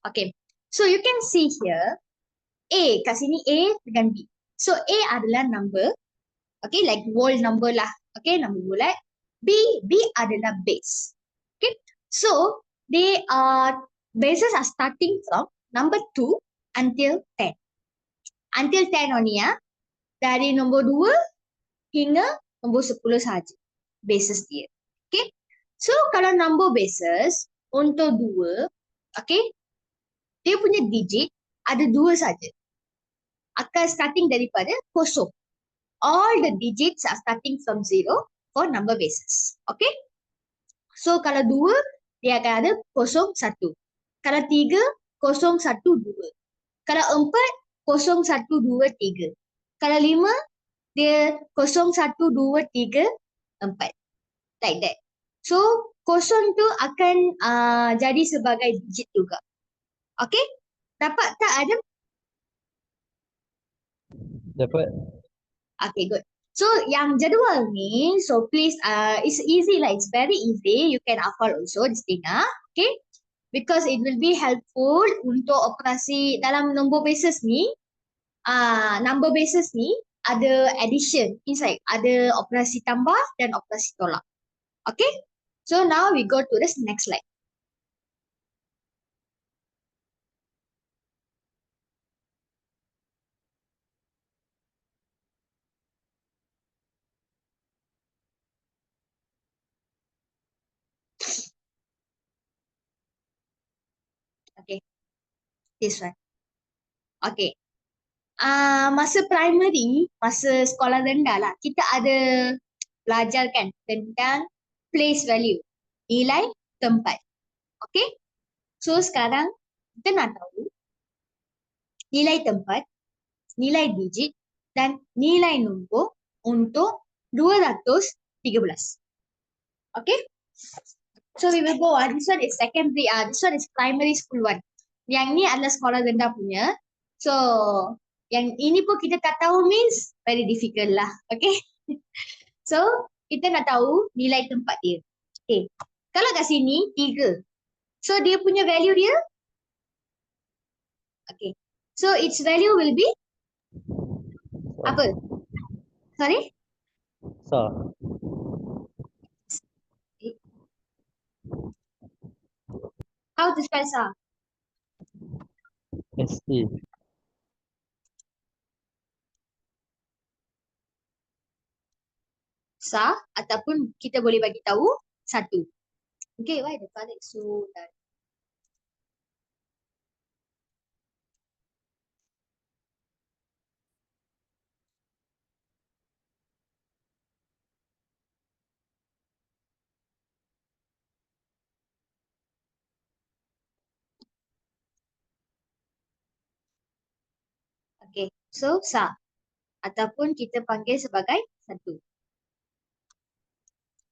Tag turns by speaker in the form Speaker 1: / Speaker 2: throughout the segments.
Speaker 1: Okay. So you can see here A, kat sini A dengan B. So A adalah number, okay, like whole number lah, okay, number bulat. B adalah base. Okay. So they are bases are starting from number 2 until 10. Until 10 only ya. Dari nombor 2 hingga nombor 10 sahaja bases dia. Okay. So kalau number bases untuk 2, okay, dia punya digit ada 2 saja. Akan starting daripada kosong. All the digits are starting from 0 for number bases. Okay. So kalau 2, dia akan ada 0, 1. Kalau 3, 0, 1, 2. Kalau 4, 0, 1, 2, 3. Kalau 5, dia 0, 1, 2, 3, 4. Like that. So, 0 tu akan jadi sebagai digit juga. Okay? Dapat tak Adam?
Speaker 2: Dapat.
Speaker 1: Okay, good. So, yang jadual ni, so please, it's easy lah. It's very easy. You can hafal also this thing. Okay? Because it will be helpful untuk operasi dalam nombor basis ni. Number basis ni ada addition inside. Ada operasi tambah dan operasi tolak. Okay? So, now we go to the next slide. Okay, this one. Okay. Masa primary, masa sekolah rendah lah, kita ada belajar kan tentang place value, nilai tempat. Okay. So sekarang kita nak tahu nilai tempat, nilai digit dan nilai nombor untuk 213. Okay. So we will go on. This one is secondary. This one is primary school one. Yang ni adalah sekolah rendah punya. So yang ini pun kita tak tahu means very difficult lah. Okay. So kita nak tahu nilai tempat dia. Okay. Kalau kat sini 3. So dia punya value dia. Okay. So its value will be apa? Sorry?
Speaker 2: Sah.
Speaker 1: How to spell sah?
Speaker 2: ST.
Speaker 1: Sah ataupun kita boleh bagi tahu 1. Okay, why the color is so dark? Okay, so sah ataupun kita panggil sebagai 1.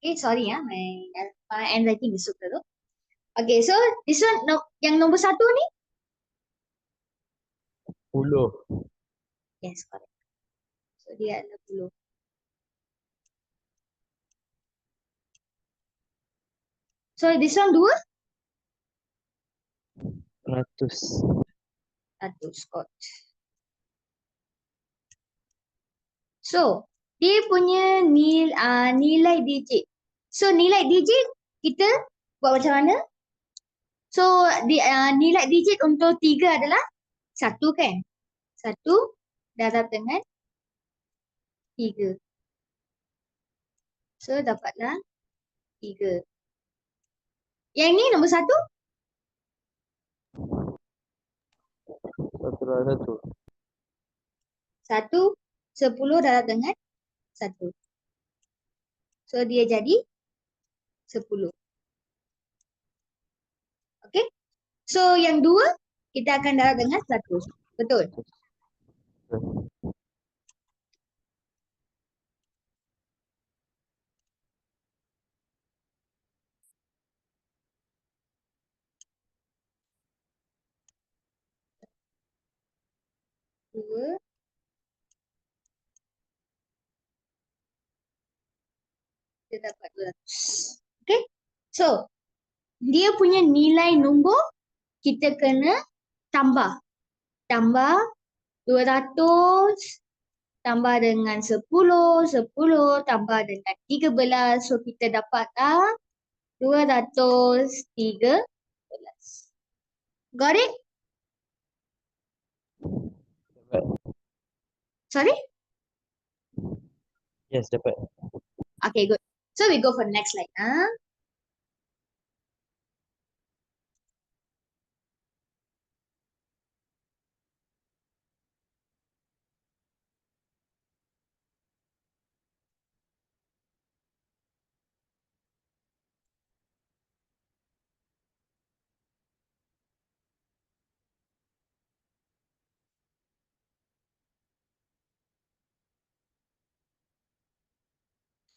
Speaker 1: Okay, sorry ya, my handwriting is super low. Okay, so this one yang nombor 1 ni?
Speaker 2: 10.
Speaker 1: Yes, correct. So dia adalah 10. So this one 2?
Speaker 2: 100.
Speaker 1: 100, got. So, dia punya nilai digit. So, nilai digit kita buat macam mana? So, nilai digit untuk 3 adalah 1 kan? 1 darab dengan 3. So, dapatlah 3. Yang ni nombor 1?
Speaker 2: 1
Speaker 1: 1, 10 darab dengan 1. So, dia jadi 10. Okay? So, yang 2 kita akan darab dengan 100. Betul? Dua. Kita dapat 200. Okay? So, dia punya nilai nombor kita kena tambah. Tambah 200 tambah dengan 10, 10 tambah dengan 13. So kita dapatlah 213. Got it?
Speaker 2: Dapat.
Speaker 1: Sorry?
Speaker 2: Yes, dapat.
Speaker 1: Okay, good. So we go for the next slide.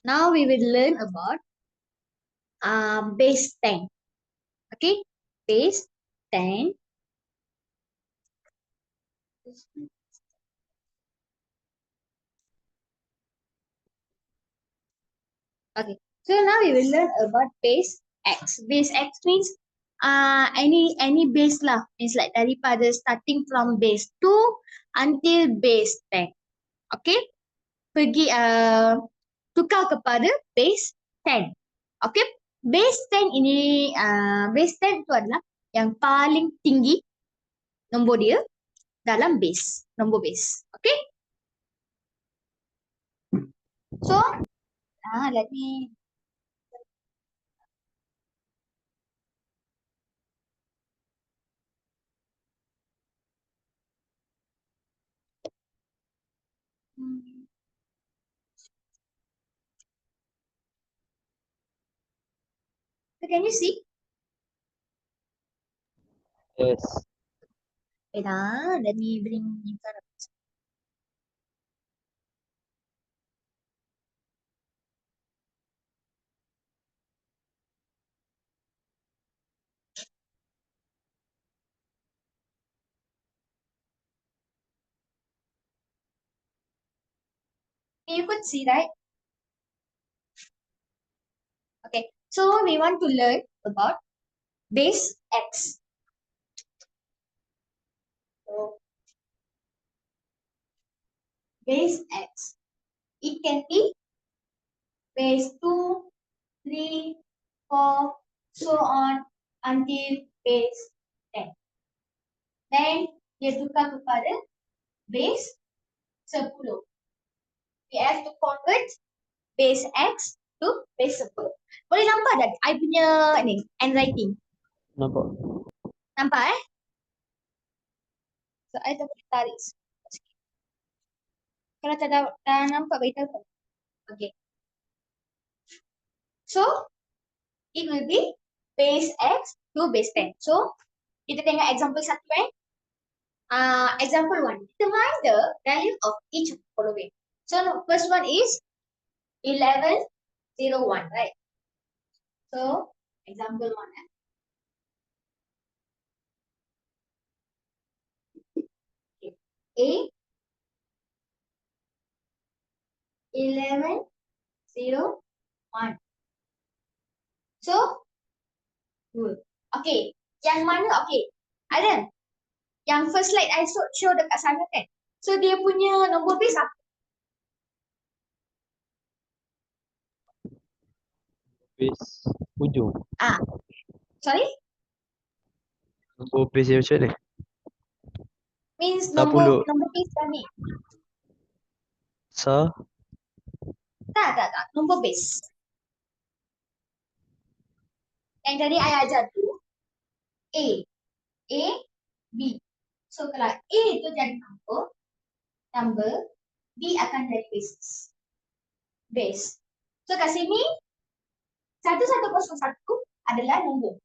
Speaker 1: Now we will learn about base 10. Okay, base 10. Okay, so now we will learn about base x. Base x means any base lah. Means like daripada starting from base 2 until base 10. Okay, pergi tukar kepada base 10. Okay, base 10 ini base 10 itu adalah yang paling tinggi nombor dia dalam base, nombor base. Okay, so let me so can you see?
Speaker 2: Yes.
Speaker 1: Wait, let me bring in front of us. You could see, right? Okay, so we want to learn about base x. So base x, it can be base 2, 3, 4, so on until base 10. Then dia tukar kepada base 10. We have to convert base x to base 10. Boleh nampak tak I punya ni handwriting?
Speaker 2: Nampak.
Speaker 1: Nampak So I tak boleh tarik. Kalau tak nampak beritahu. Okay. So it will be base x to base 10. So kita tengok example 1 example 1. Determine the value of each of the following. So first one is 1101, right? So example 1. A 1101. So good. Okay. Yang mana? Okay. Adam, yang first slide I show dekat sana kan. So dia punya nombor base apa?
Speaker 2: Base ujung.
Speaker 1: Sorry?
Speaker 2: Nombor base dia macam ni.
Speaker 1: Means
Speaker 2: 10.
Speaker 1: nombor base dah ni.
Speaker 2: Sa.
Speaker 1: Tak. Nombor base. Yang tadi I ajar tu A, B. So kalau A tu jadi number, B akan jadi base. So kat sini 1101 adalah nombor.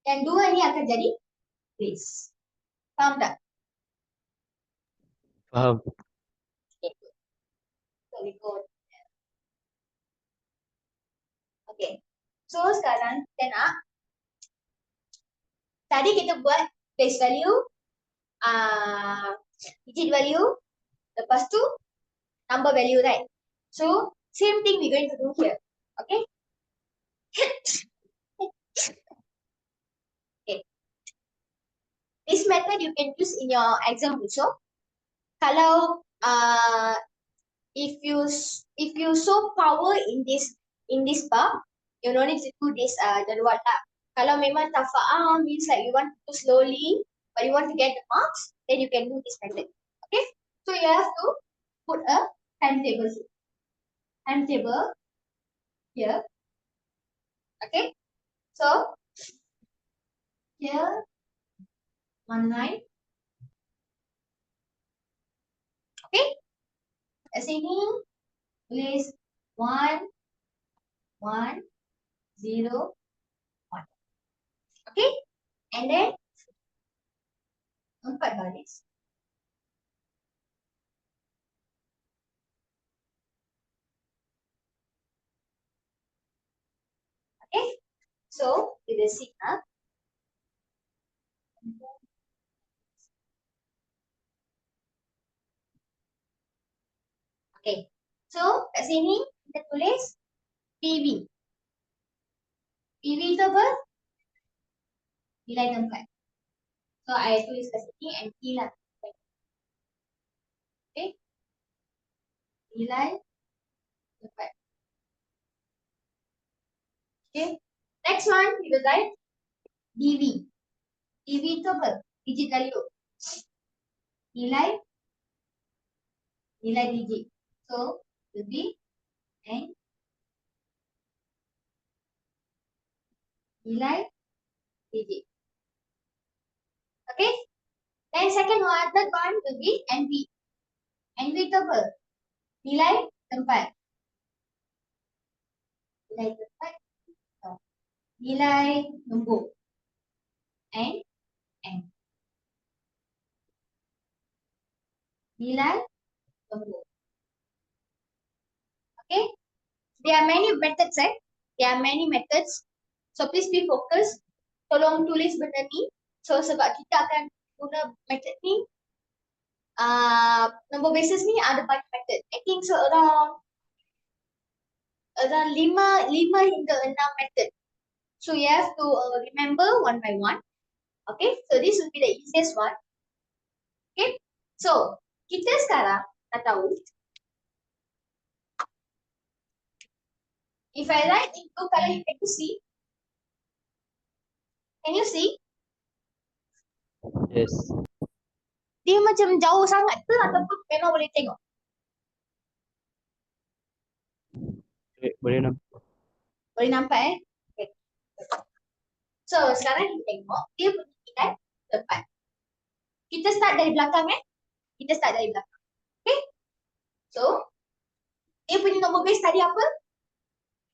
Speaker 1: Yang dua ni akan jadi base. Faham tak?
Speaker 2: Faham.
Speaker 1: Okay. So we go. Okay. So sekarang kita nak tadi kita buat base value, digit value, lepas tu number value, right? So same thing we're going to do here. Okay? Okay. method you can use in your exam also. Kalau if you show power in this bar, you no need to do this jadual lah. Kalau memang tafa'ah means like you want to do slowly, but you want to get the marks, then you can do this method. Okay, so you have to put a timetable here. Timetable here. Okay, so here 1 line. Okay, kat sini tulis 1 1 0 1. Okay, and then 4 baris. Okay, so we will see now. Okay, so kat sini kita tulis PV. PV itu apa? Nilai tempat. So I tulis kat sini NT lah. Okay, nilai tempat. Okay, next one we will write DV. DV itu apa? Digit value. Nilai digit. So will be N nilai digit. Okay, then third one will be NV. NV itu apa? Nilai tempat. Nilai tempat. Nilai nombor. N. Nilai nombor. Okay, there are many methods, right? There are many methods. So please be focused. Tolong tulis benda ni. So sebab kita akan guna method ni. Number basis ni ada banyak method. I think so around 5 hingga 6 method. So you have to remember one by one. Okay, so this will be the easiest one. Okay, so kita sekarang dah tahu. If I write in blue color, can you see? Can you see?
Speaker 2: Yes.
Speaker 1: Dia macam jauh sangat ke ataupun memang boleh tengok?
Speaker 2: Boleh nampak.
Speaker 1: Boleh nampak Okay. So sekarang kita tengok dia punya nilai tempat. Kita start dari belakang Kita start dari belakang. Okay. So dia punya nombor base tadi apa?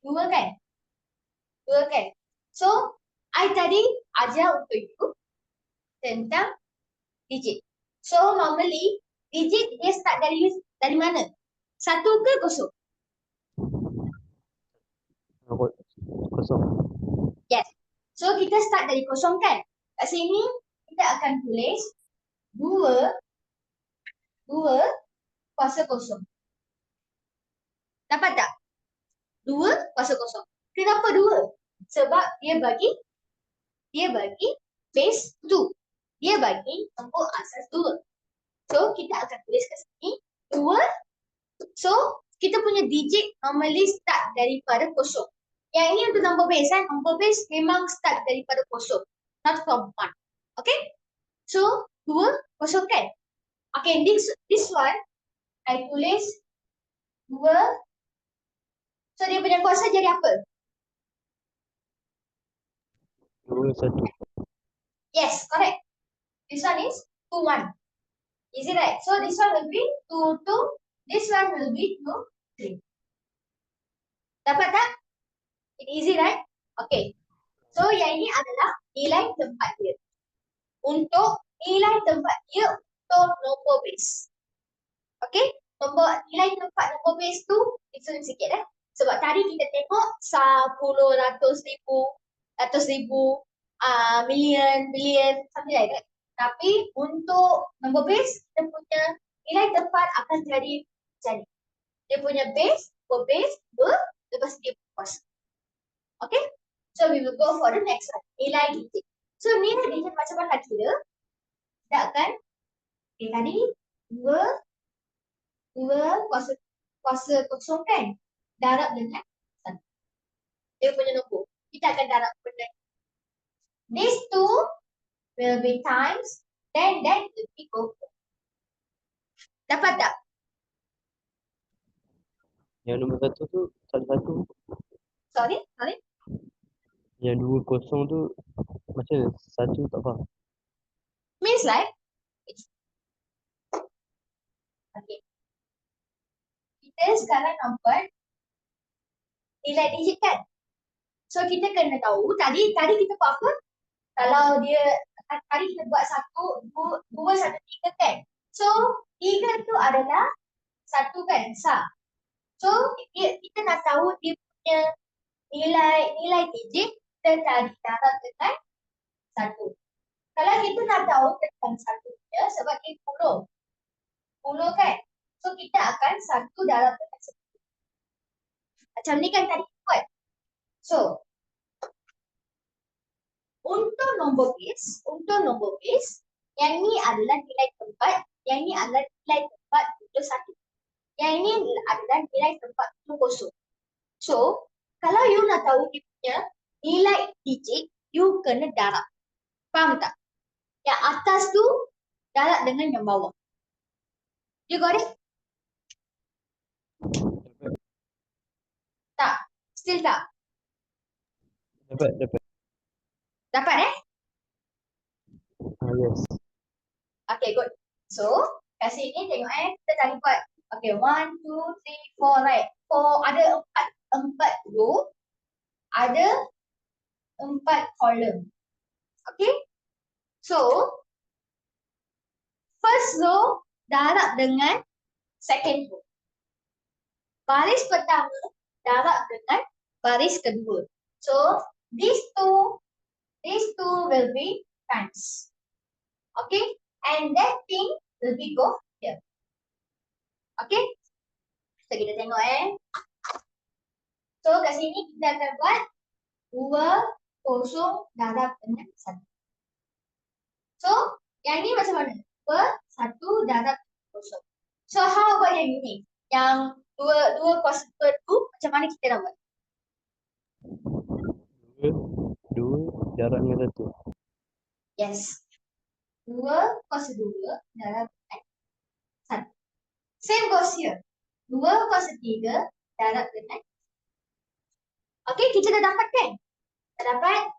Speaker 1: 2 kan? 2 kan? So I tadi ajar untuk you tentang digit. So normally digit dia start dari mana? 1 ke 0?
Speaker 2: Kosong.
Speaker 1: Yes. So kita start dari 0 kan? Kat sini kita akan tulis 2 kuasa 0. Dapat tak? 2 kuasa 0. Kenapa 2? Sebab dia bagi base 2. Dia bagi nombor asas 2. So kita akan tulis kat sini 2. So kita punya digit normally start daripada 0. Yang ini untuk number base Number base memang start daripada 0. Not from 1. Okay? So 2 0 kan? Okay, this one I tulis 2. So dia punya kuasa jadi apa?
Speaker 2: 2, 1.
Speaker 1: Yes, correct. This one is 2 1. Is it right? So this one will be 2 2. This one will be 2 3. Dapat tak? It easy, right? Okay. So yang ini adalah nilai tempat dia. Untuk nilai tempat dia untuk nombor base. Okay? Nilai tempat nombor base tu different sikit Sebab tadi kita tengok 10, ratus ribu, million, billion, something like that. Tapi untuk nombor base, kita punya nilai tempat akan jadi. Dia punya base, lepas dia kuasa. Okay? So we will go for the next one. Nilai digit. So nilai digit macam mana kira? tidak kan? Okay, tadi 2 kuasa kosong kan? Darab dengan 1. Dia punya nombor. Kita akan darab benda. These two will be times, then that will be equal. Dapat tak?
Speaker 2: Yang nombor 1 tu satu-satu.
Speaker 1: Sorry?
Speaker 2: Yang 2 kosong tu macam mana? Satu tak faham.
Speaker 1: Means like, okay. Kita sekarang nampak nilai digit kan? So kita kena tahu tadi kita buat apa? Kalau dia tadi kita buat 1, 2, 1, 3 kan? So 3 tu adalah 1 kan? Sah. So kita nak tahu dia punya nilai digit, kita cari darab dengan 1. Kalau kita nak tahu tentang 1 dia sebab dia 10. 10 kan? So kita akan 1 darab dengan 10. Macam ni kan tadi buat. So untuk nombor base, yang ni adalah nilai tempat, yang ni adalah nilai tempat untuk 1. Yang ini adalah nilai tempat untuk kosong. So, kalau you nak tahu dia punya nilai digit, you kena darab. Faham tak? Yang atas tu darab dengan yang bawah. You got it? Tak? Still tak?
Speaker 2: Dapat.
Speaker 1: Dapat
Speaker 2: Yes.
Speaker 1: Okay, good. So, kat sini tengok kita tadi buat. Okay, 1, 2, 3, 4, right? 4 ada 4 row, ada 4 column. Okay? So, first row darab dengan second row. Baris pertama darab dengan baris kedua. So, these two will be times. Okay? And that thing will be go here. Okay? So, kita tengok So, kat sini kita akan buat 2 kosong darab dengan 1. So, yang ni macam mana? 2, 1 darab kosong. So, how about yang ini? Yang 2 kuasa 2 tu, macam mana kita nak buat?
Speaker 2: 2 darab dengan 1.
Speaker 1: Yes. 2 kuasa 2 darab dengan 1. Same goes here. 2 kuasa 3 darab dengan. Okay, kita dah dapat kan? Dah dapat.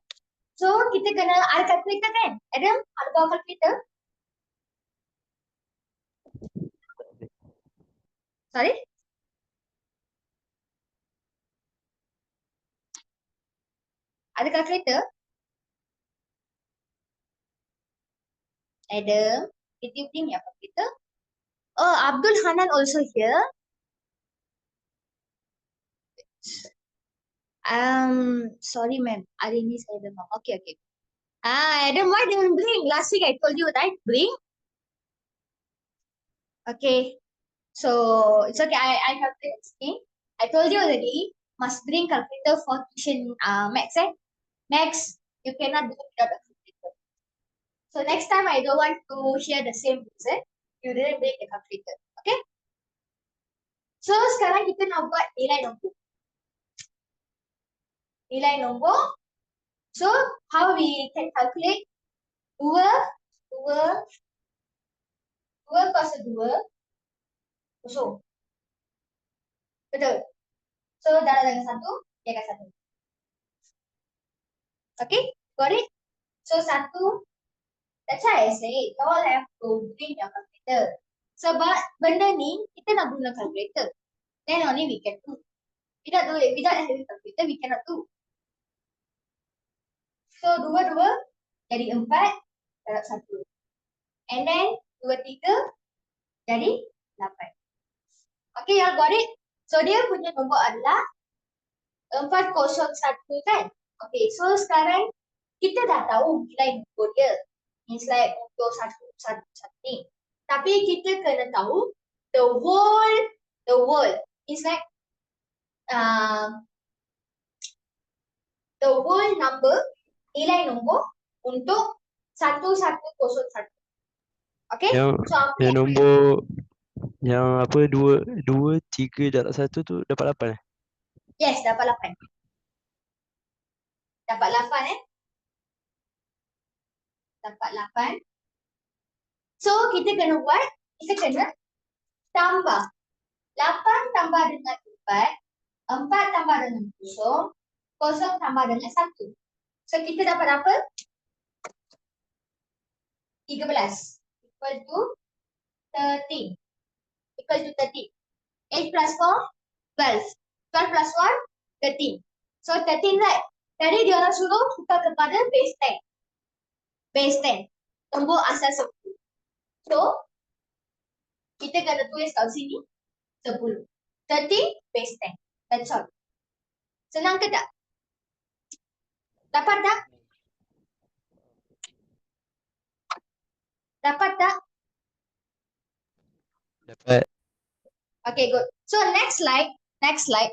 Speaker 1: So, kita kena ada calculator kan? Adam, ada bawa calculator? Sorry? Ada calculator? Adam, did you bring your calculator? Oh, Abdul Hanan also here. Sorry ma'am, hari ini saya demam. Okay. Adam, why didn't bring? Last week I told you, right? Bring. Okay. So it's okay. I have to explain. I told you already. Must bring calculator for tuition. Max. Max, you cannot do without a calculator. So next time I don't want to hear the same reason. You didn't bring the calculator. Okay. So sekarang kita nak buat nilai nombor. Nilai nombor. So how we can calculate? 2 kuasa 2 kosong. Betul. So darab dengan 1, dia akan 1. Okay, got it? So 1, that's why I say you all have to bring your calculator. Sebab benda ni kita nak guna calculator. Then only we can do. Without having calculator, we cannot do. So 2 jadi 4 darab 1. And then 2, 3 jadi 8. Okay, you all got it? So dia punya nombor adalah 401 kan? Okay, so sekarang kita dah tahu nilai nombor dia. It's like untuk satu ni. Tapi kita kena tahu the whole. It's like the whole number, nilai nombor untuk 1101. Okay?
Speaker 2: Yang
Speaker 1: So apa
Speaker 2: yang nombor yang apa dua dua tiga darab satu tu dapat 8 eh?
Speaker 1: Yes, dapat 8. Dapat 8 Dapat 8. So kita kena buat, kita kena tambah. 8 tambah dengan 4, 4 tambah dengan 0, 0 tambah dengan 1. So kita dapat apa? 13 equal to 13. Equal to 13. 8 plus 4, 12. 12 plus 1, 13. So 13 right? Tadi dia orang suruh tukar kepada base 10. Base 10. Nombor asal 10. So, kita kena tulis kat sini 10. 13 base 10. That's all. Senang ke tak? Dapat tak? Dapat tak?
Speaker 2: Dapat.
Speaker 1: Okay, good. So, next slide. Next slide.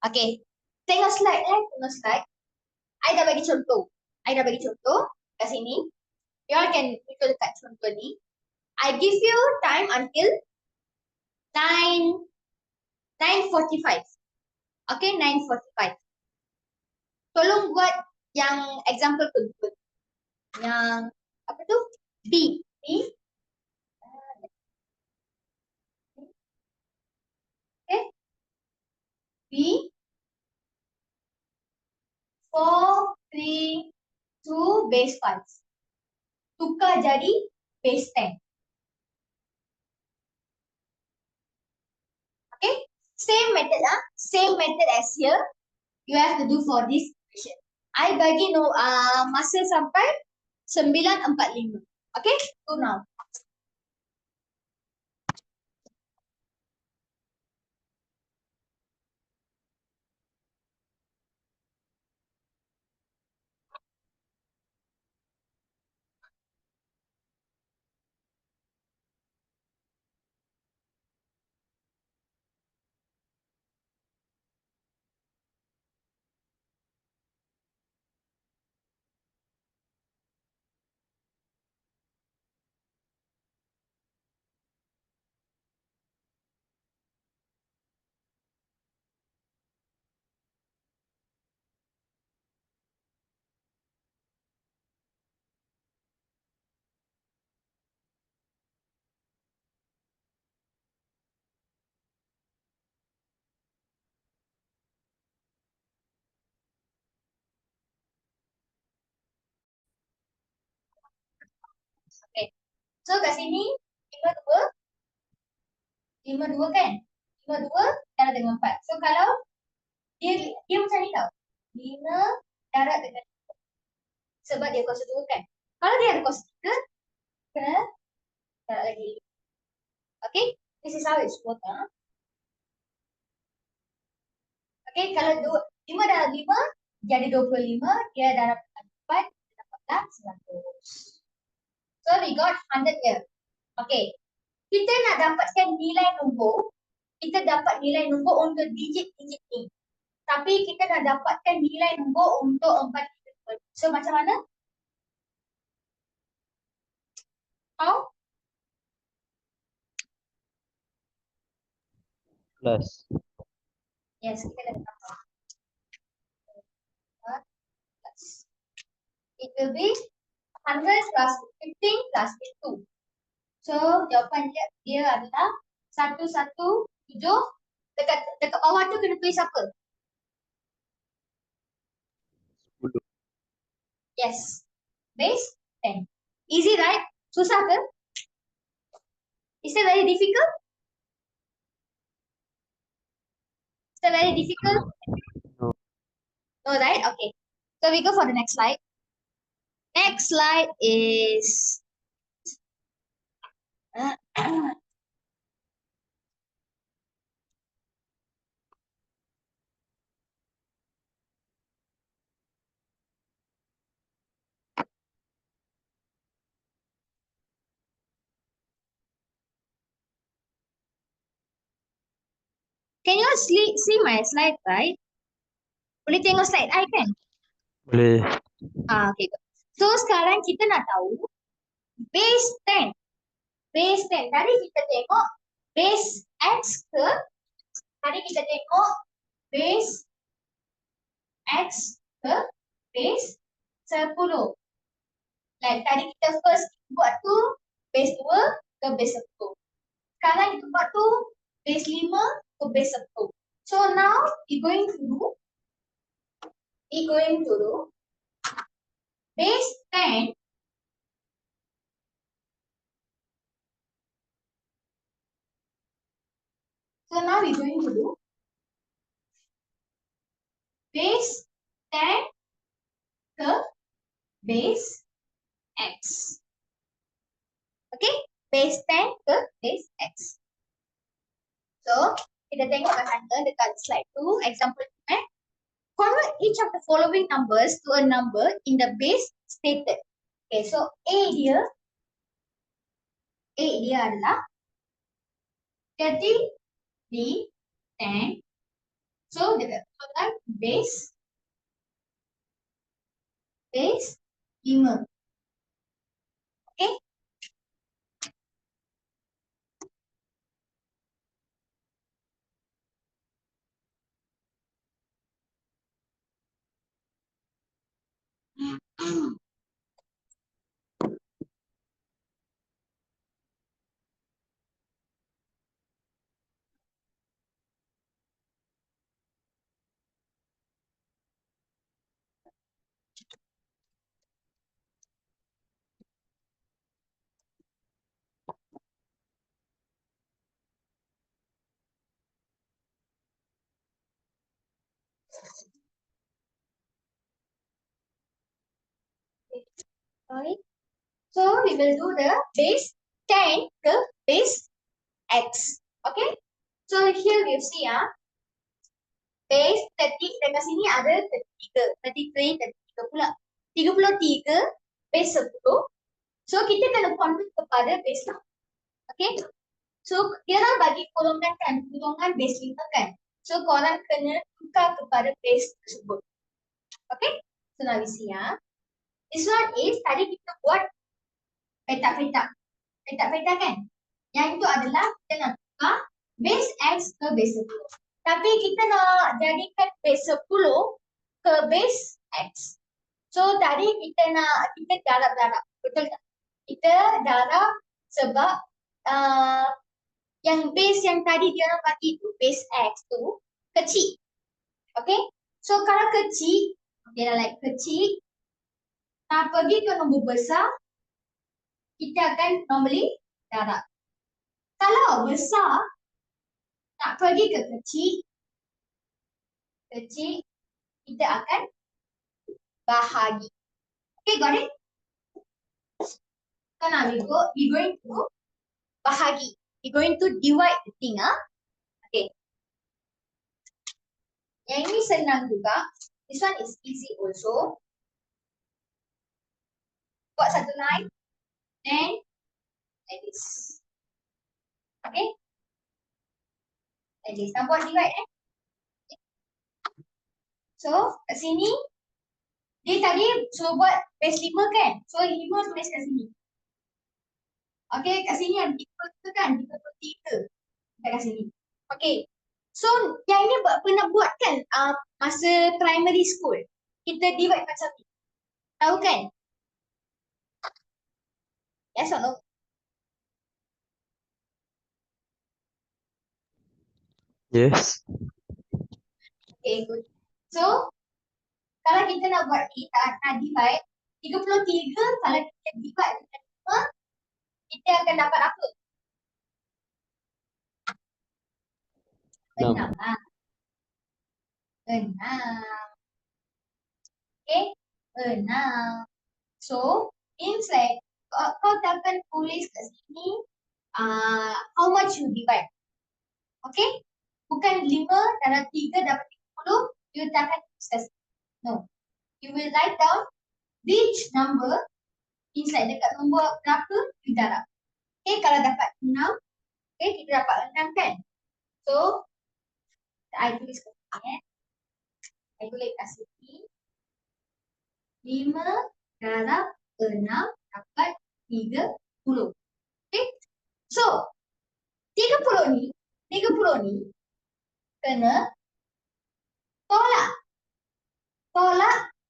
Speaker 1: Okay. Tengok slide Tengok slide. I dah bagi contoh. Kat sini. You all can ikut dekat contoh ni. I give you time until 9:45. Okay, 9:45. Tolong buat yang example kedua. Yang apa tu? B. Okay. B 4, 3, 2 base 5. Tukar jadi base 10. Okay. Same method Same method as here. You have to do for this question. I bagi masa sampai 9:45. Okay. Do now. Okay. So kat sini 52 kan? 52 darab dengan 4. So kalau dia macam ni tau. 5 darab dengan 4. Sebab dia kuasa 2 kan? Kalau dia ada kuasa 3, kena darab lagi. Okay? This is how it's work. Okay, kalau 5 darab 5 jadi 25, dia darab 4, dapatlah 100. So we got 100 here. Okay. Kita nak dapatkan nilai nombor, kita dapat nilai nombor untuk digit-digit ni. Tapi kita nak dapatkan nilai nombor untuk 4 digit. So macam mana? How?
Speaker 2: Plus.
Speaker 1: Yes, kita kena tambah. Plus. It will be 100 plus 15 plus 2. So jawapan dia adalah 117. Dekat bawah tu kena tulis apa?
Speaker 2: 10.
Speaker 1: Yes. Base 10. Easy right? Susah ke? Is it very difficult? Is it very difficult?
Speaker 2: No.
Speaker 1: No, right? Okay. So we go for the next slide. Next slide is can you see my slide, right? Boleh tengok slide I kan?
Speaker 2: Boleh.
Speaker 1: Okay. So sekarang kita nak tahu base 10. base 10. Tadi kita tengok base X ke, tadi kita tengok base X ke base 10. Like tadi kita first buat tu base 2 ke base 10. Sekarang kita buat tu base 5 ke base 10. So now we going to do base 10 so now we going to do base 10 ke base X. Okay, base 10 ke base X. So, kita tengok kat dekat slide tu, example tu convert each of the following numbers to a number in the base stated. Okay, so A dia adalah 30, 10. So, dia katakan base 5. Okay. Sorry. So, we will do the base 10 ke base X. Okay. So, here you see base 30 dekat sini ada 33 pula. 33 base 10. So, kita kena convert kepada base 6. Okay. So, dia orang bagi golongan kan, golongan base 5 kan. So, korang kena tukar kepada base tersebut. Okay. So, now we see this one is, tadi kita buat petak-petak kan. Yang itu adalah kita nak tukar base X ke base 10. Tapi kita nak jadikan base 10 ke base X. So tadi kita darab. Betul tak? Kita darab sebab yang base yang tadi dia orang bagi tu, base X tu kecil. Okay? So kalau kecil, okay, like kecil, pergi ke nombor besar, kita akan normally darab. Kalau besar, tak pergi ke kecil, kita akan bahagi. Okay, got it? So now we going to bahagi. We going to divide the thing. Okay. Yang ini senang juga. This one is easy also. Buat satu line. And like this. Okay. Like this. Nak buat divide So, kat sini, dia tadi suruh buat base 5 kan? So, 5 tulis kat sini. Okay, kat sini ada 3 kan? 33. Kat sini. Okay. So, yang ini pernah buat kan masa primary school. Kita divide macam ni. Tahu kan? Yes or no?
Speaker 2: Yes.
Speaker 1: Okay, good. So, kalau kita nak buat nak divide 33, kalau kita divide dengan 5, kita akan dapat apa? 6 lah. 6. Okay, 6. So, means like kau takkan tulis kat sini how much you divide. Okay? Bukan 5 darab 3 dapat 30, you takkan tulis kat sini. No. You will write down which number means like dekat nombor berapa you darab. Okay, kalau dapat 6, okay, kita dapat 6 kan? So, I tulis kat sini I tulis kat sini 5 darab 6 dapat 30. Okay? So, 30 ni kena tolak.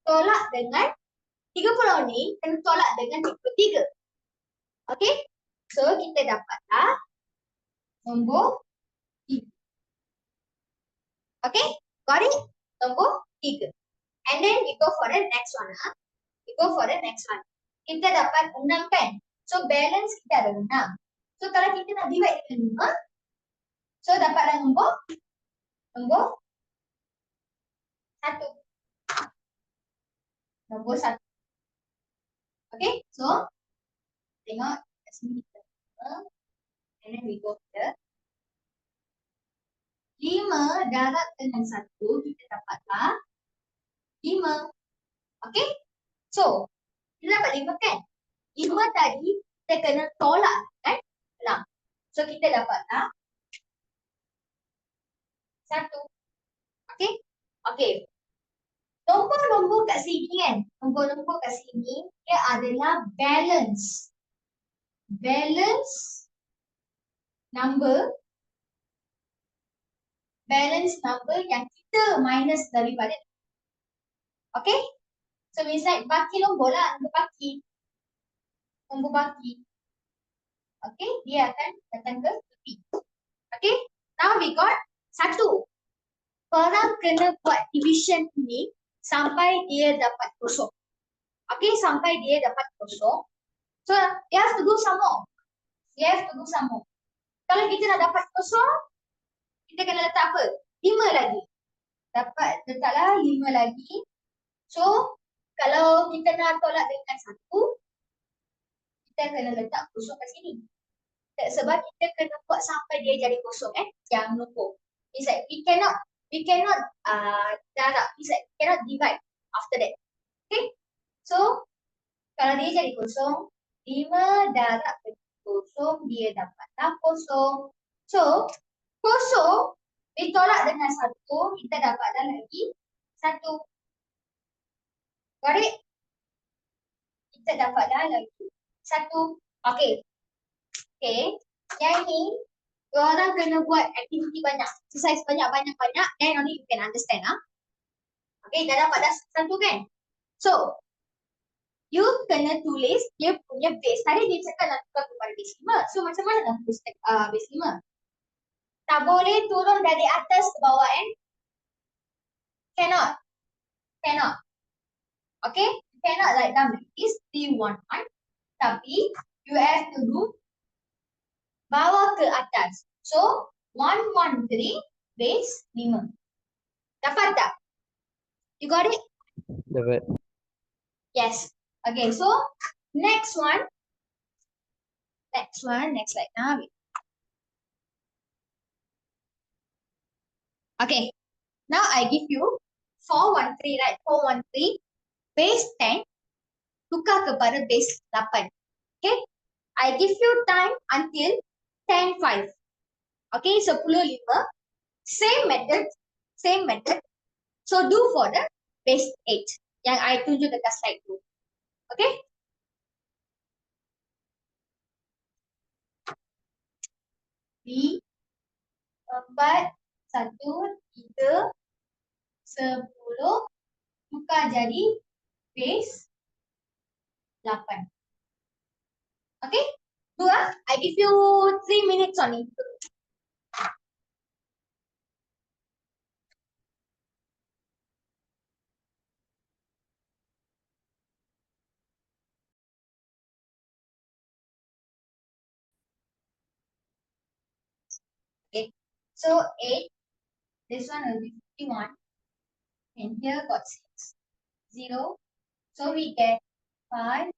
Speaker 1: Tolak dengan 30 ni kena tolak dengan 33. Okay? So, kita dapatlah nombor 3. Okay? Got it? Nombor 3. And then we go for the next one. We go for the next one. Kita dapat 6 kan? So, balance kita ada 6. So, kalau kita nak divide dengan 5, so dapatlah nombor 1. Nombor 1. Okay? So, tengok kat sini kita. And then we go here. 5 darab dengan 1, kita dapatlah 5. Okay? So, kita dapat 5 kan? 5 tadi kita kena tolak kan? 6. So, kita dapatlah 1. Okay? Okay. Nombor-nombor kat sini kan? Nombor-nombor kat sini, dia adalah balance. Balance number yang kita minus daripada. Okay? So, misalnya baki nombor lah. Nombor baki. Okay? Dia akan datang ke tepi. Okay? Now we got 1. Korang kena buat division ni sampai dia dapat kosong. Okay? Sampai dia dapat kosong. So, you have to do some more. Kalau kita nak dapat kosong, kita kena letak apa? 5 lagi. Letaklah 5 lagi. So, kalau kita nak tolak dengan 1, kita kena letak kosong kat sini. Sebab kita kena buat sampai dia jadi kosong Jangan lupa. It's like we cannot darab. It's like we cannot divide after that. Okay? So, kalau dia jadi kosong, 5 darab dengan kosong, dia dapatlah kosong. So, kosong ditolak dengan 1, kita dapatlah lagi 1. Got it? Kita dapatlah lagi 1. Okay. Okay. Yang ni, korang kena buat aktiviti banyak. Exercise banyak-banyak, then only you can understand. Okay, dah dapat dah 1 kan? So, you kena tulis dia punya base. Tadi dia cakap nak tukar kepada base 5. So, macam mana nak tulis base 5? Tak boleh turun dari atas ke bawah Cannot. Okay? You cannot write down like this 3, 1, 1. Tapi, you have to do bawah ke atas. So, 1, 1, 3 base 5. Dapat tak? You got it?
Speaker 2: Dapat.
Speaker 1: Yes. Okay, so next one. Next slide now. Okay. Now I give you 413, right? 413 base 10 tukar kepada base 8. Okay? I give you time until 10:05. Okay, 10:05. Same method. So do for the base 8 yang I tunjuk dekat slide tu. Okay? B 4, 1, 3, 10 tukar jadi base 8. Okay? Dua, I give you 3 minutes only. Okay. So 8, this one will be 51. And here got 6, 0. So we get 5,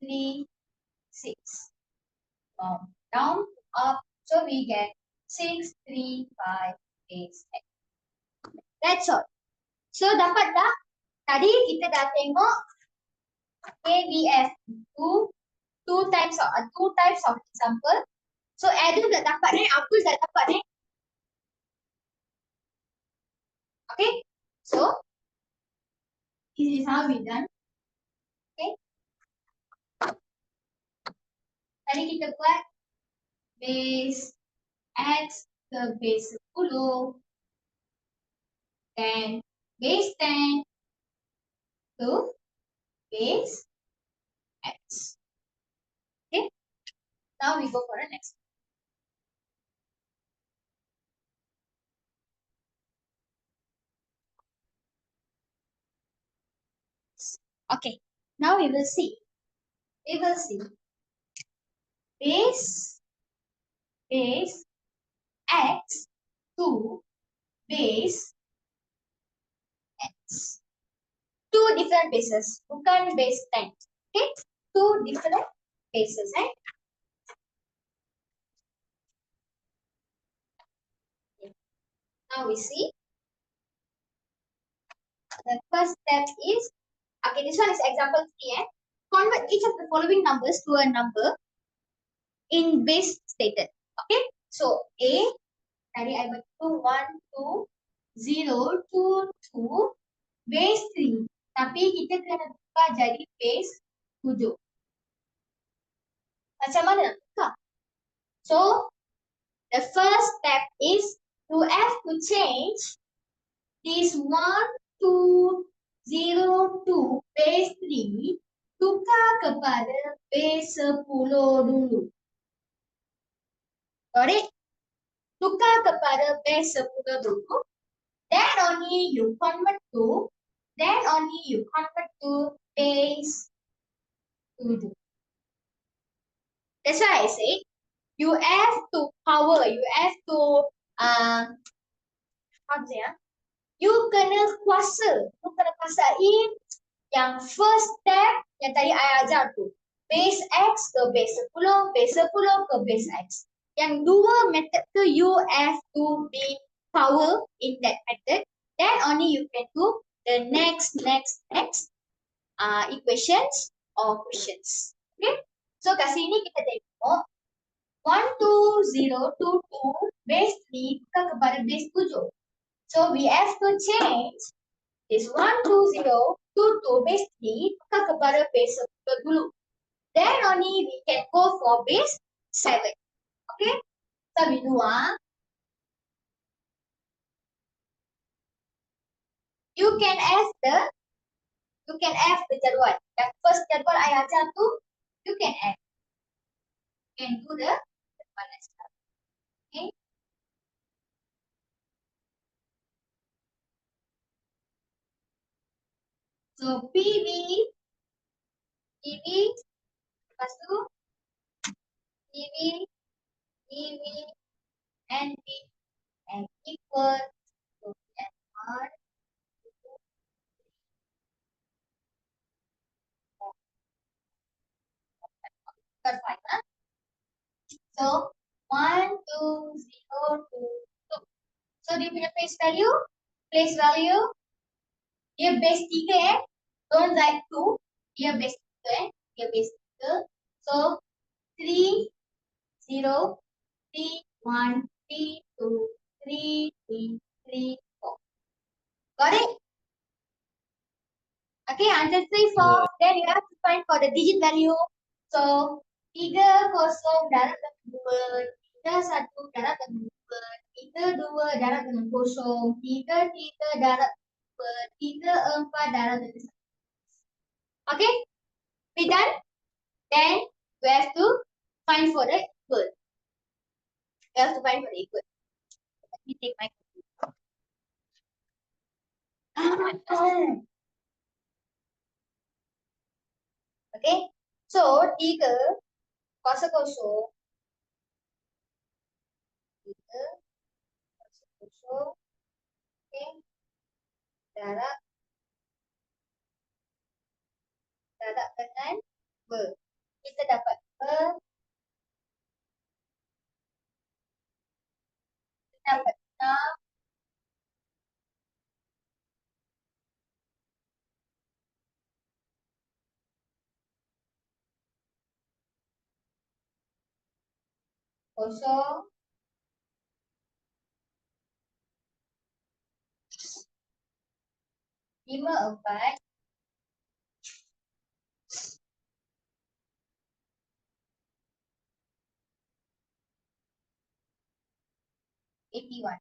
Speaker 1: 3, 6. Down, up. So we get 6, 3, 5, 8. That's all. So dapat tak? Tadi kita dah tengok KBF two types of example. So Adam dah dapat Abdul dah dapat Okay. So this is how we done. Okay. Tadi kita buat base X ke base 10. Then base 10 to base X. Okay. Now we go for the next. Okay. Now we will see. We will see base X to base X. Two different bases. Bukan base 10. Okay. Two different bases. Now we see. The first step is, okay, this one is example 3. Convert each of the following numbers to a number in base stated. Okay. So A, tadi I bagi tu 1, 2, 0, 2, 2, base 3. Tapi kita kena tukar jadi base 7. Macam mana nak tukar? So, the first step is to have to change this 1, 2, 0, 2, base 3 tukar kepada base 10 dulu. Got it? Tukar kepada base 10 dulu. Then only you convert to base 7. That's why I say you have to power, you have to how to say you kena kuasain yang first step yang tadi I ajar tu. Base X ke base 10, base 10 ke base X. Yang dua method tu you have to be power in that method. Then only you can do the next equations or questions. Okay? So kat sini kita tengok 1, 2, 0, 2, 2, base 3 tukar kepada base 7. So we have to change this 1, 2, 0, 2, 2, base 3 tukar kepada base 10 dulu. Then only we can go for base 7. Okay? So we do you can have the jadual. The first jadual I ajar tu you can add. You can do the jadual as well. Okay? So PV, lepas tu PV, EV, NV, and equal to NR. So 1, 2, 0, 2, 2. So dia punya place value dia base 3 Don't write 2. Dia base 3 Dia base 3. So 3, 0, 3, 1, 3, 2, 3, 3, 3, 4. Got it? Okay, answer 3, 4. Then you have to find for the digit value. So 3 kosong darab dengan 2, 3 1 darab dengan 2, 3 2 darab dengan kosong, 3 3 darab 2, 3 4 darab dengan 1. Okay? We done? Then we have to find for the equal. We have to find for the equal. Let me take my okay? So 3 kosong kosong 3 kosong kosong okay? Darab dengan 2. Kita dapat 6 kosong 5 4 5 81.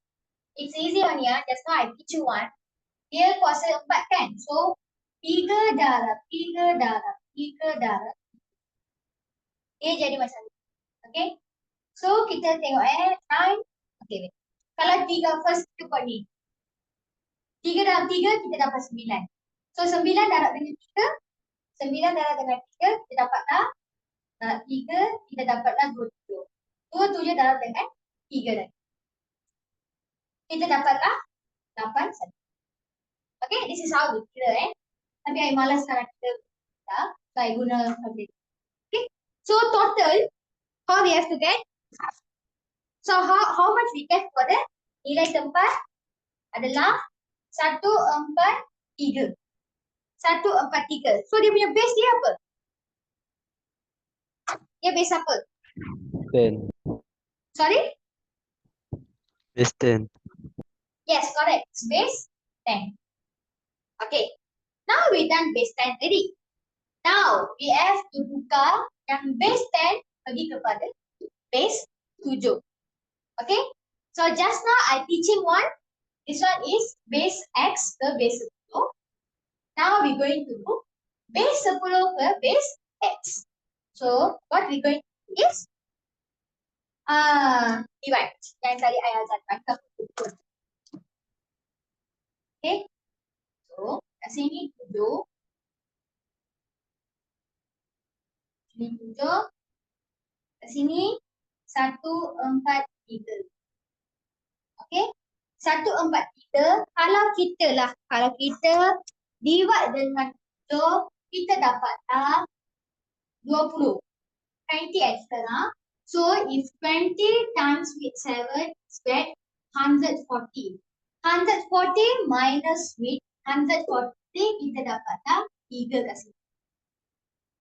Speaker 1: It's easy one ya. Just now I teach you one. Dia kuasa 4 kan? So 3 darab 3 darab 3 darab. Dia jadi macam ni. Okay? So kita tengok 9. Okay, wait. Kalau 3 first kita buat ni. 3 darab 3 kita dapat 9. So 9 darab dengan 3. 9 darab dengan 3 kita dapatlah 3 kita dapatlah 27. 27 darab dengan 3 lagi. Kita dapatlah 8 saja. Okay, this is how we kira Tapi I malas sekarang kita so I guna calculator. Okay, so total how we have to get. So how much we get for the nilai tempat adalah 143. 143. So dia punya base dia apa? Dia base apa?
Speaker 2: 10.
Speaker 1: Sorry?
Speaker 2: Base 10.
Speaker 1: Yes, correct. It's base 10. Okay. Now we done base 10 already. Now we have to tukar yang base 10 bagi kepada base 7. Okay. So just now I teaching one. This one is base X ke base 10. Now we going to do base 10 ke base X. So what we going to do is divide. Yang tadi I ajarkan. Okay. So kat sini 7. Sini 7. Kat sini 1, 4, 3. Okay. 1, 4, 3. Kalau kita divide dengan 7, kita dapatlah 20. 20 extra. So if 20 times with 7 is get 140. 140 minus with 140 kita dapatlah 3 kat sini.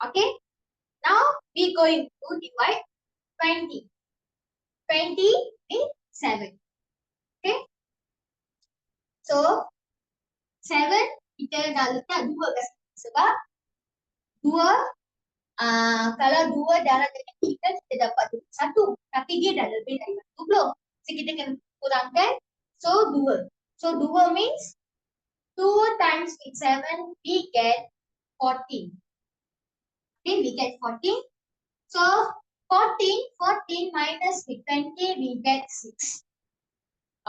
Speaker 1: Okay. Now we going to divide 20. 20 with 7. Okay. So 7 kita dah letak 2 kat sini. Sebab 2 kalau 2 darab dengan 3 kita dapat 21. Tapi dia dah lebih daripada 20. So kita kena kurangkan. So 2. So 2 means 2 times with 7 we get 14. Okay, we get 14. So 14 minus with 20 we get 6.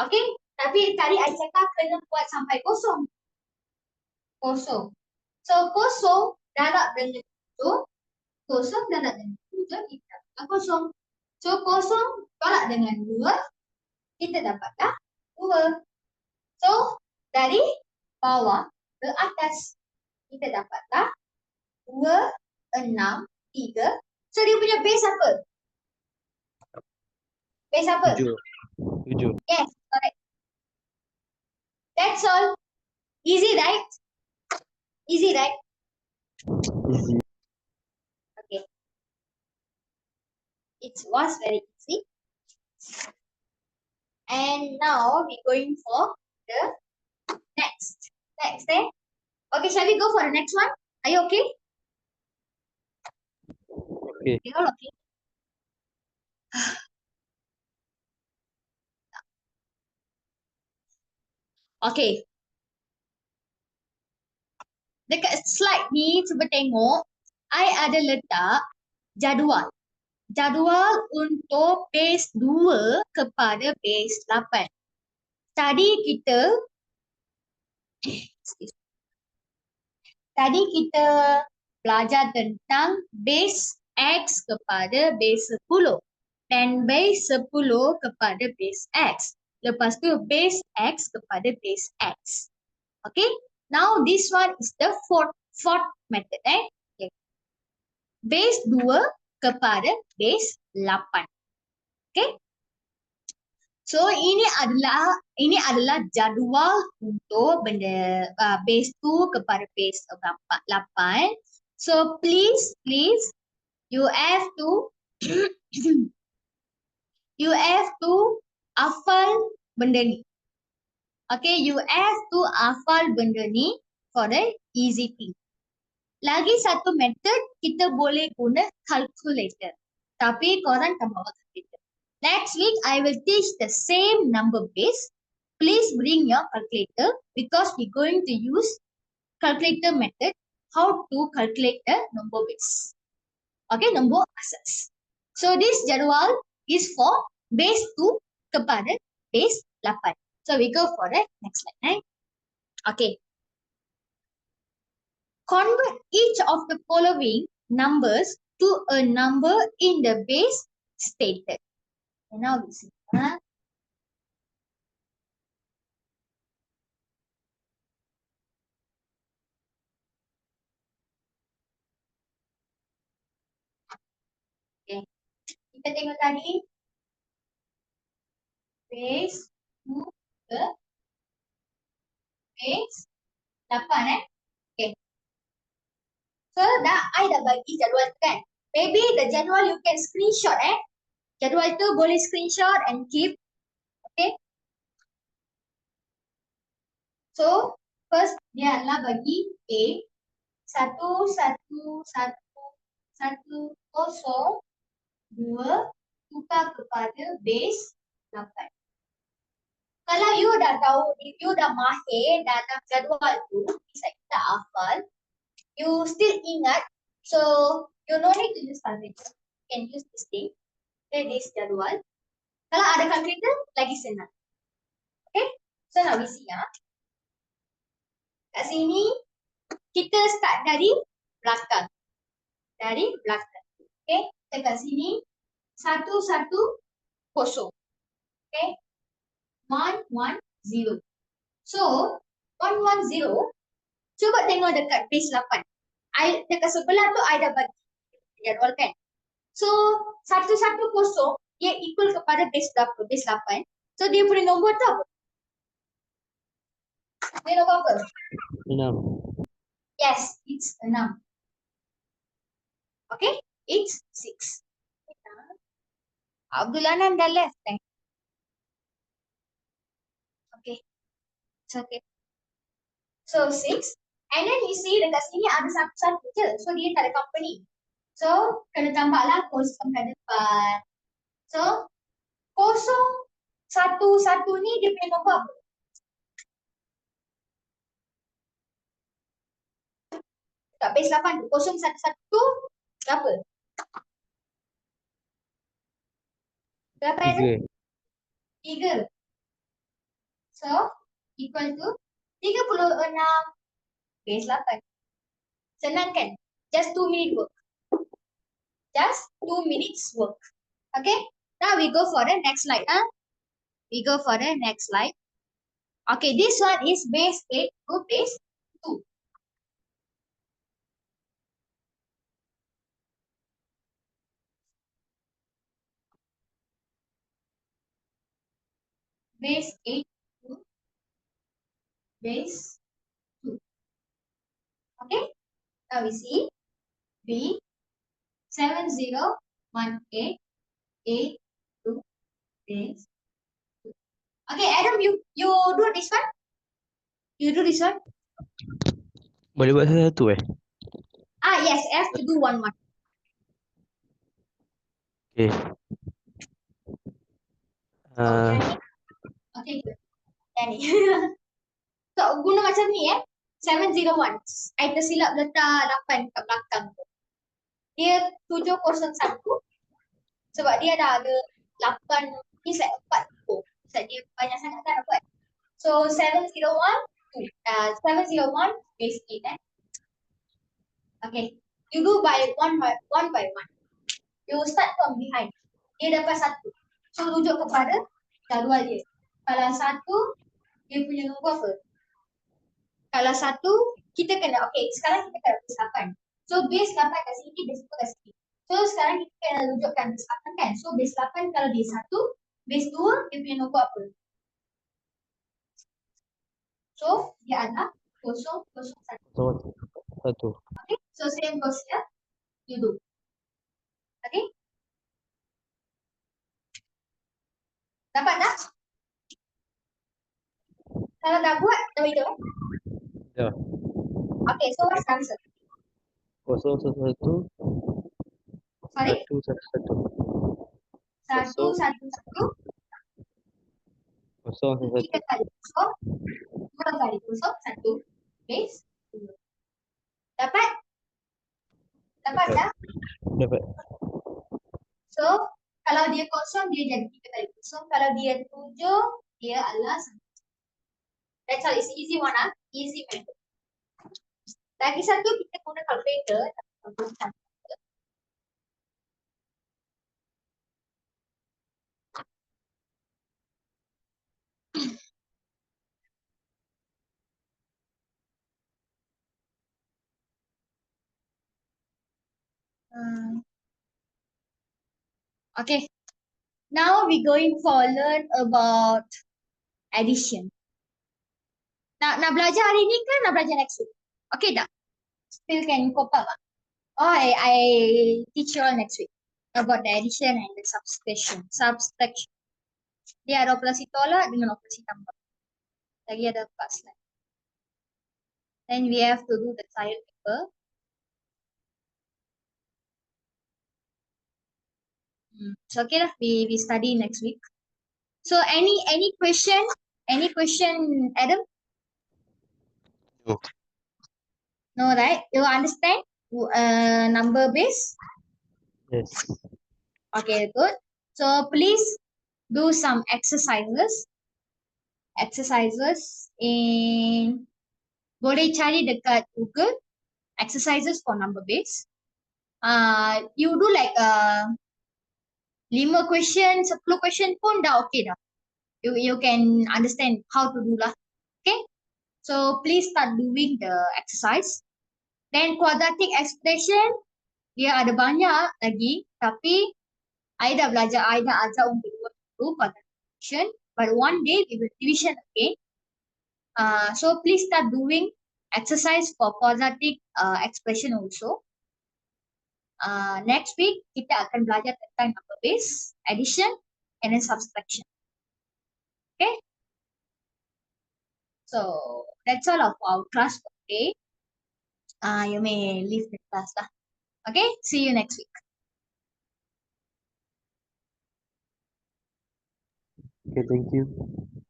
Speaker 1: Okay, tapi tadi I cakap kena buat sampai kosong. Kosong. So kosong darab dengan 7. Kosong darab dengan 7 kita dapat kosong. So kosong tolak dengan 2 kita dapatlah 2. So dari bawah ke atas kita dapatlah 2, 6, 3. So dia punya base apa? Base apa?
Speaker 2: 7.
Speaker 1: Yes, correct. That's all. Easy, right? Easy, right?
Speaker 2: Easy.
Speaker 1: Okay. It was very easy. And now we're going for the next. Okay, shall we go for the next one? Are you okay?
Speaker 2: Okay.
Speaker 1: You all okay? Okay. Dekat slide ni cuba tengok. I ada letak jadual. Jadual untuk base 2 kepada base 8. Tadi kita belajar tentang base X kepada base 10 dan base 10 kepada base X. Lepas tu base X kepada base X. Okay. Now this one is the fourth method. Okay. Base 2 kepada base 8. Okay. So ini adalah jadual untuk benda base 2 kepada base 8. So please you have to hafal benda ni. Okay, you have to hafal benda ni for the easy thing. Lagi satu method kita boleh guna calculator. Tapi korang tak bawa calculator. Next week, I will teach the same number base. Please bring your calculator because we're going to use calculator method how to calculate the number base. Okay, number asas. So this jadual is for base 2 kepada base 8. So we go for the next slide. Okay. Convert each of the following numbers to a number in the base stated. And now we see. Okay. Kita tengok tadi base 2 ke base 8 Okay. So I dah bagi jadual tu kan. Maybe the jadual you can screenshot Jadual tu boleh screenshot and keep. Okay. So first dia adalah bagi A 1 1 1 1 0 2 tukar kepada base 8. Kalau you dah tahu, you dah mahir dalam jadual tu, bisa kita hafal, you still ingat, so you no need to use calculator. You can use this thing. Okay, this jadual. Kalau ada calculator, lagi senang. Okay, so now we see Kat sini, kita start dari belakang. Dari belakang. Okay, kat sini, 1 1 0. Okay, 1 1 0. So, 1 1 0, cuba tengok dekat base 8. Dekat sebelah tu, I dah bagi jadual kan. So, 1 1 0, dia equal kepada base berapa? Base 8. So, dia punya nombor tu apa? Dia nombor apa?
Speaker 2: 6.
Speaker 1: Yes, it's 6. Okay, it's 6. Abdul Anand dah left Okay. It's okay. So 6. And then you see dekat sini ada satu-satu je. So dia tak ada company. So kena tambahlah kosong kat depan. So 0 1 1 ni dia punya nombor apa? Dekat base 8 tu 0 1 1 tu berapa? Berapa ada? 3. So equal to 36 base 8. Senang kan? Just 2 minutes work. Just 2 minutes work. Okay. Now we go for the next slide. We go for the next slide. Okay, this one is base 8 to base 2. Base 8 to base 2. Okay. Now we see B 7018 A to base 2. Okay, Adam, you do this one. You do this one.
Speaker 2: Boleh buat satu-satu
Speaker 1: Yes, I have to do one.
Speaker 2: Okay.
Speaker 1: Okay, good. Jadi. So, guna macam ni 701. I tersilap letak 8 kat belakang tu. Dia 701 sebab dia dah ada 8 ni like 4 tu. Sebab dia banyak sangat kan dapat. So 701 701 base 8 Okay. You do by one by one. You start from behind. Dia dapat 1. So rujuk kepada jadual dia. Kalau 1 dia punya nombor apa? Kalau 1 kita kena sekarang kita kena base 8. So base 8 kat sini, base 2 kat sini. So sekarang kita kena rujukkan base 8 kan. So base 8 kalau dia 1, base 2 dia punya nombor apa? So dia adalah 001. Okay. So same goes here. You do. Okay. Dapat tak? Kalau dah buat, dah beritahu.
Speaker 2: Dah.
Speaker 1: Okay, so what's the answer?
Speaker 2: 011
Speaker 1: Sorry?
Speaker 2: 111.
Speaker 1: Satu,
Speaker 2: Kosong.
Speaker 1: satu, satu.
Speaker 2: Kosong satu.
Speaker 1: Tiga kali kosong. Dua kali kosong. Satu. Base. Dua. Dapat? Dapat
Speaker 2: Dapat.
Speaker 1: dah?
Speaker 2: Dapat.
Speaker 1: So, kalau dia kosong, dia jadi tiga kali kosong. Kalau dia tujuh, dia adalah satu. That's all. It's easy one, ah. Easy method. Lagi satu, kita guna calculator. Okay. Now we're going for learn about addition. Nak belajar hari ni ke nak belajar next week? Okay dah? Still can cope up? Oh, I teach you all next week about the addition and the subtraction. Dia ada operasi tolak dengan operasi tambah. Lagi ada 4 slide. Then we have to do the trial paper. So okay lah, we study next week. So any question? Any question, Adam?
Speaker 2: No.
Speaker 1: No, right? You understand? Number base?
Speaker 2: Yes.
Speaker 1: Okay, good. So please do some exercises. Boleh cari dekat Google. Exercises for number base. You do like 5 question, 10 question pun dah okay dah. You can understand how to do lah. Okay? So please start doing the exercise. Then quadratic expression, dia ada banyak lagi. Tapi I dah belajar, I dah ajar untuk buat itu quadratic expression. But one day we will division again. So please start doing exercise for quadratic expression also. Next week kita akan belajar tentang number base, addition, and then subtraction. Okay? So that's all of our class for today. You may leave the class lah. Okay? See you next week.
Speaker 2: Okay, thank you.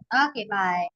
Speaker 1: Okay, bye.